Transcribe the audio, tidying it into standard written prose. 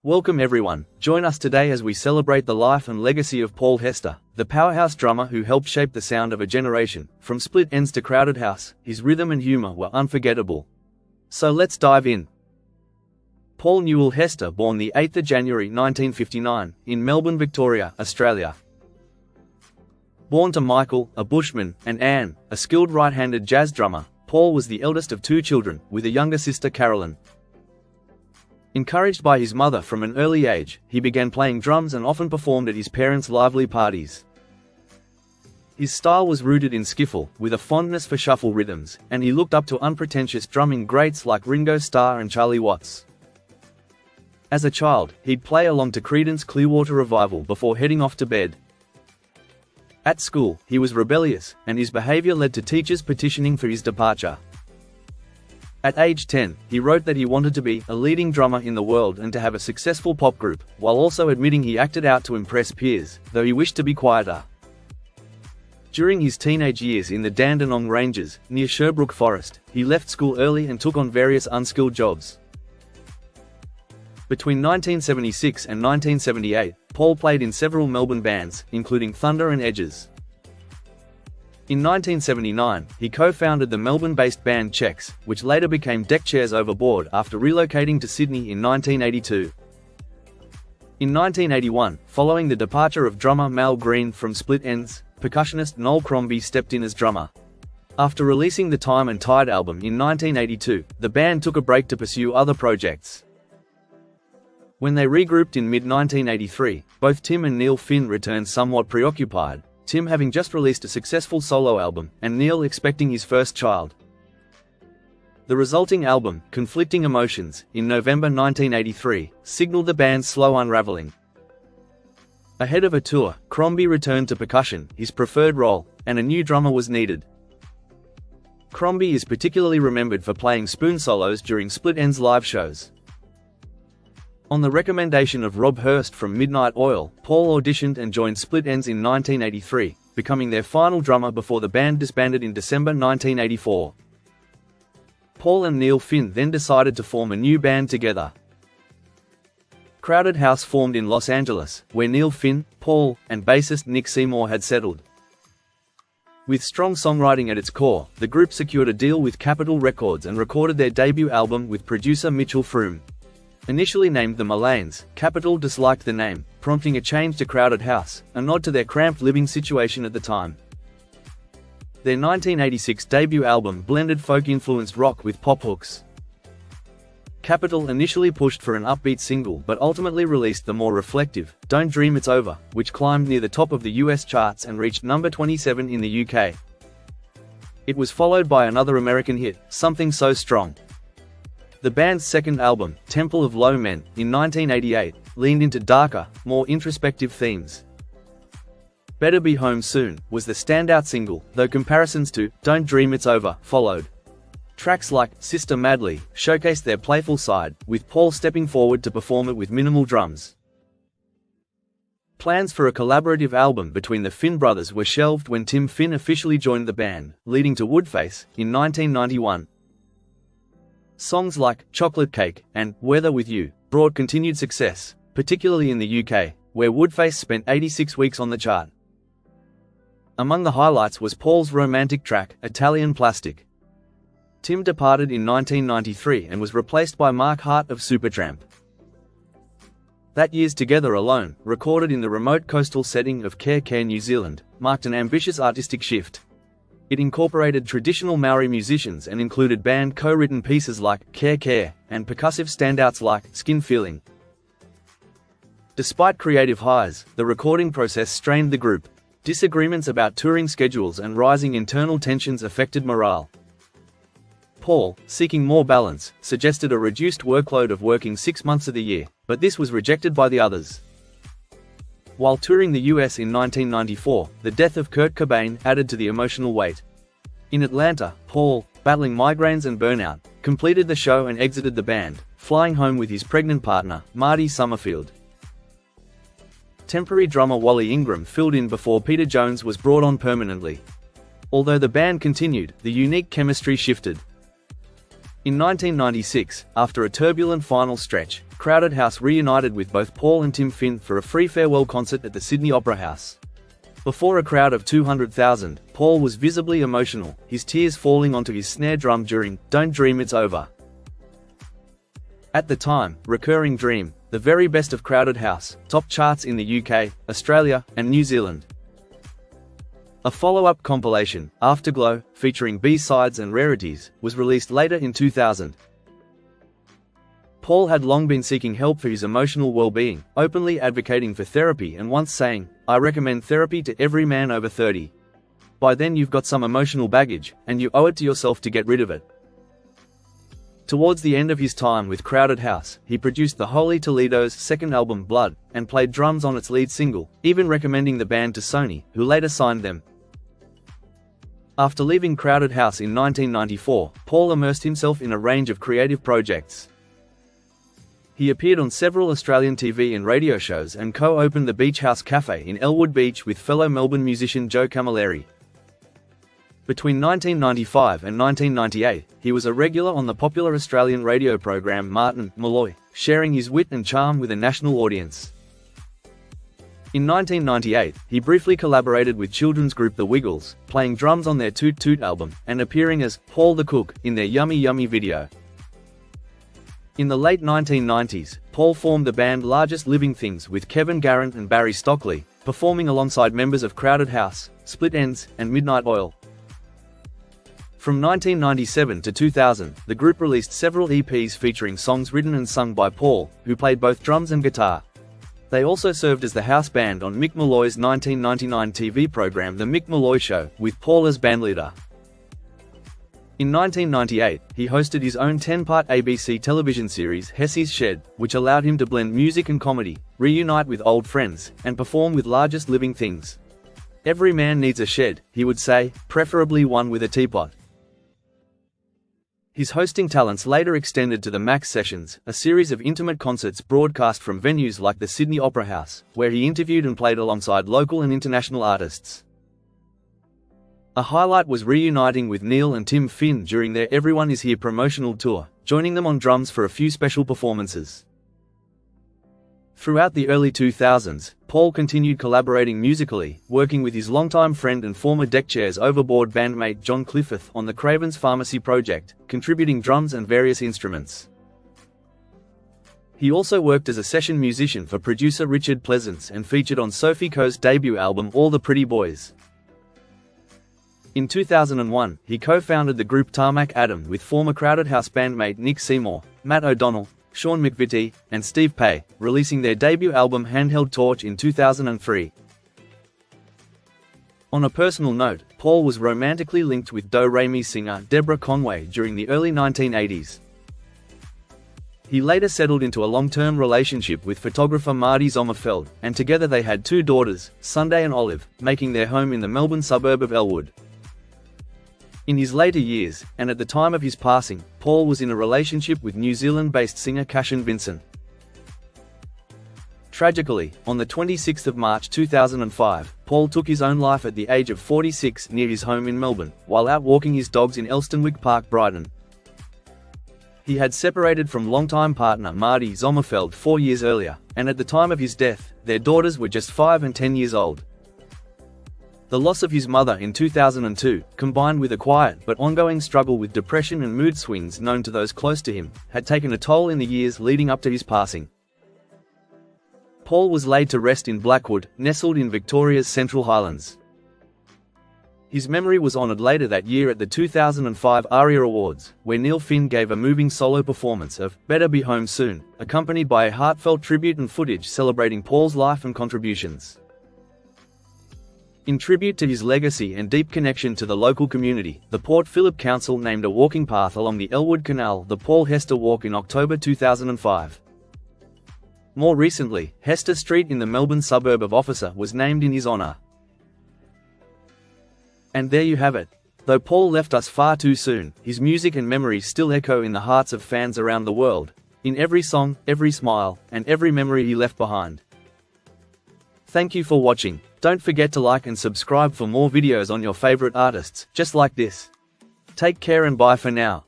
Welcome everyone, join us today as we celebrate the life and legacy of Paul Hester, the powerhouse drummer who helped shape the sound of a generation. From Split Enz to Crowded House, his rhythm and humor were unforgettable. So let's dive in. Paul Newell Hester, born the 8th of January 1959, in Melbourne, Victoria, Australia. Born to Michael, a bushman, and Anne, a skilled right-handed jazz drummer, Paul was the eldest of two children, with a younger sister Carolyn. Encouraged by his mother from an early age, he began playing drums and often performed at his parents' lively parties. His style was rooted in skiffle, with a fondness for shuffle rhythms, and he looked up to unpretentious drumming greats like Ringo Starr and Charlie Watts. As a child, he'd play along to Creedence Clearwater Revival before heading off to bed. At school, he was rebellious, and his behavior led to teachers petitioning for his departure. At age 10, he wrote that he wanted to be a leading drummer in the world and to have a successful pop group, while also admitting he acted out to impress peers, though he wished to be quieter. During his teenage years in the Dandenong Ranges, near Sherbrooke Forest, he left school early and took on various unskilled jobs. Between 1976 and 1978, Paul played in several Melbourne bands, including Thunder and Edges. In 1979, he co-founded the Melbourne-based band Cheks, which later became Deck Chairs Overboard after relocating to Sydney in 1982. In 1981, following the departure of drummer Mal Green from Split Enz, percussionist Noel Crombie stepped in as drummer. After releasing the Time and Tide album in 1982, the band took a break to pursue other projects. When they regrouped in mid-1983, both Tim and Neil Finn returned somewhat preoccupied, Tim having just released a successful solo album, and Neil expecting his first child. The resulting album, Conflicting Emotions, in November 1983, signaled the band's slow unraveling. Ahead of a tour, Crombie returned to percussion, his preferred role, and a new drummer was needed. Crombie is particularly remembered for playing spoon solos during Split Enz live shows. On the recommendation of Rob Hurst from Midnight Oil, Paul auditioned and joined Split Enz in 1983, becoming their final drummer before the band disbanded in December 1984. Paul and Neil Finn then decided to form a new band together. Crowded House formed in Los Angeles, where Neil Finn, Paul, and bassist Nick Seymour had settled. With strong songwriting at its core, the group secured a deal with Capitol Records and recorded their debut album with producer Mitchell Froom. Initially named the Mullanes, Capitol disliked the name, prompting a change to Crowded House, a nod to their cramped living situation at the time. Their 1986 debut album blended folk-influenced rock with pop hooks. Capitol initially pushed for an upbeat single but ultimately released the more reflective, Don't Dream It's Over, which climbed near the top of the US charts and reached number 27 in the UK. It was followed by another American hit, Something So Strong. The band's second album, Temple of Low Men, in 1988, leaned into darker, more introspective themes. Better Be Home Soon was the standout single, though comparisons to Don't Dream It's Over followed. Tracks like Sister Madly showcased their playful side, with Paul stepping forward to perform it with minimal drums. Plans for a collaborative album between the Finn brothers were shelved when Tim Finn officially joined the band, leading to Woodface, in 1991. Songs like Chocolate Cake and Weather With You brought continued success, particularly in the UK, where Woodface spent 86 weeks on the chart. Among the highlights was Paul's romantic track, Italian Plastic. Tim departed in 1993 and was replaced by Mark Hart of Supertramp. That year's Together Alone, recorded in the remote coastal setting of Care, New Zealand, marked an ambitious artistic shift. It incorporated traditional Maori musicians and included band co-written pieces like Care and percussive standouts like Skin Feeling. Despite creative highs, the recording process strained the group. Disagreements about touring schedules and rising internal tensions affected morale. Paul, seeking more balance, suggested a reduced workload of working 6 months of the year, but this was rejected by the others. While touring the US in 1994, the death of Kurt Cobain added to the emotional weight. In Atlanta, Paul, battling migraines and burnout, completed the show and exited the band, flying home with his pregnant partner, Marty Summerfield. Temporary drummer Wally Ingram filled in before Peter Jones was brought on permanently. Although the band continued, the unique chemistry shifted. In 1996, after a turbulent final stretch, Crowded House reunited with both Paul and Tim Finn for a free farewell concert at the Sydney Opera House. Before a crowd of 200,000, Paul was visibly emotional, his tears falling onto his snare drum during "Don't Dream It's Over." At the time, Recurring Dream, the very best of Crowded House, topped charts in the UK, Australia, and New Zealand. A follow-up compilation, Afterglow, featuring B-sides and rarities, was released later in 2000. Paul had long been seeking help for his emotional well-being, openly advocating for therapy and once saying, "I recommend therapy to every man over 30. By then you've got some emotional baggage, and you owe it to yourself to get rid of it." Towards the end of his time with Crowded House, he produced the Holy Toledo's second album Blood, and played drums on its lead single, even recommending the band to Sony, who later signed them. After leaving Crowded House in 1994, Paul immersed himself in a range of creative projects. He appeared on several Australian TV and radio shows and co-opened the Beach House Cafe in Elwood Beach with fellow Melbourne musician Joe Camilleri. Between 1995 and 1998, he was a regular on the popular Australian radio program Martin Malloy, sharing his wit and charm with a national audience. In 1998, he briefly collaborated with children's group The Wiggles, playing drums on their Toot Toot album, and appearing as Paul the Cook in their Yummy Yummy video. In the late 1990s, Paul formed the band Largest Living Things with Kevin Garrett and Barry Stockley, performing alongside members of Crowded House, Split Enz, and Midnight Oil. From 1997 to 2000, the group released several EPs featuring songs written and sung by Paul, who played both drums and guitar. They also served as the house band on Mick Malloy's 1999 TV program The Mick Malloy Show, with Paul as bandleader. In 1998, he hosted his own 10-part ABC television series Hesse's Shed, which allowed him to blend music and comedy, reunite with old friends, and perform with Largest Living Things. "Every man needs a shed," he would say, preferably one with a teapot. His hosting talents later extended to the Max Sessions, a series of intimate concerts broadcast from venues like the Sydney Opera House, where he interviewed and played alongside local and international artists. A highlight was reuniting with Neil and Tim Finn during their Everyone Is Here promotional tour, joining them on drums for a few special performances. Throughout the early 2000s, Paul continued collaborating musically, working with his longtime friend and former Deckchairs Overboard bandmate John Clifford on the Craven's Pharmacy project, contributing drums and various instruments. He also worked as a session musician for producer Richard Pleasance and featured on Sophie Coe's debut album All the Pretty Boys. In 2001, he co-founded the group Tarmac Adam with former Crowded House bandmate Nick Seymour, Matt O'Donnell, Sean McVitie, and Steve Pei, releasing their debut album Handheld Torch in 2003. On a personal note, Paul was romantically linked with do-re-mi singer Deborah Conway during the early 1980s. He later settled into a long-term relationship with photographer Marty Sommerfeld, and together they had two daughters, Sunday and Olive, making their home in the Melbourne suburb of Elwood. In his later years, and at the time of his passing, Paul was in a relationship with New Zealand-based singer Cashin Vincent. Tragically, on the 26th of March 2005, Paul took his own life at the age of 46 near his home in Melbourne, while out walking his dogs in Elstonwick Park, Brighton. He had separated from longtime partner Marty Sommerfeld 4 years earlier, and at the time of his death, their daughters were just 5 and 10 years old. The loss of his mother in 2002, combined with a quiet but ongoing struggle with depression and mood swings known to those close to him, had taken a toll in the years leading up to his passing. Paul was laid to rest in Blackwood, nestled in Victoria's Central Highlands. His memory was honoured later that year at the 2005 ARIA Awards, where Neil Finn gave a moving solo performance of "Better Be Home Soon," accompanied by a heartfelt tribute and footage celebrating Paul's life and contributions. In tribute to his legacy and deep connection to the local community, the Port Phillip Council named a walking path along the Elwood Canal the Paul Hester Walk in October 2005. More recently, Hester Street in the Melbourne suburb of Officer was named in his honour. And there you have it. Though Paul left us far too soon, his music and memories still echo in the hearts of fans around the world, in every song, every smile, and every memory he left behind. Thank you for watching. Don't forget to like and subscribe for more videos on your favorite artists, just like this. Take care and bye for now.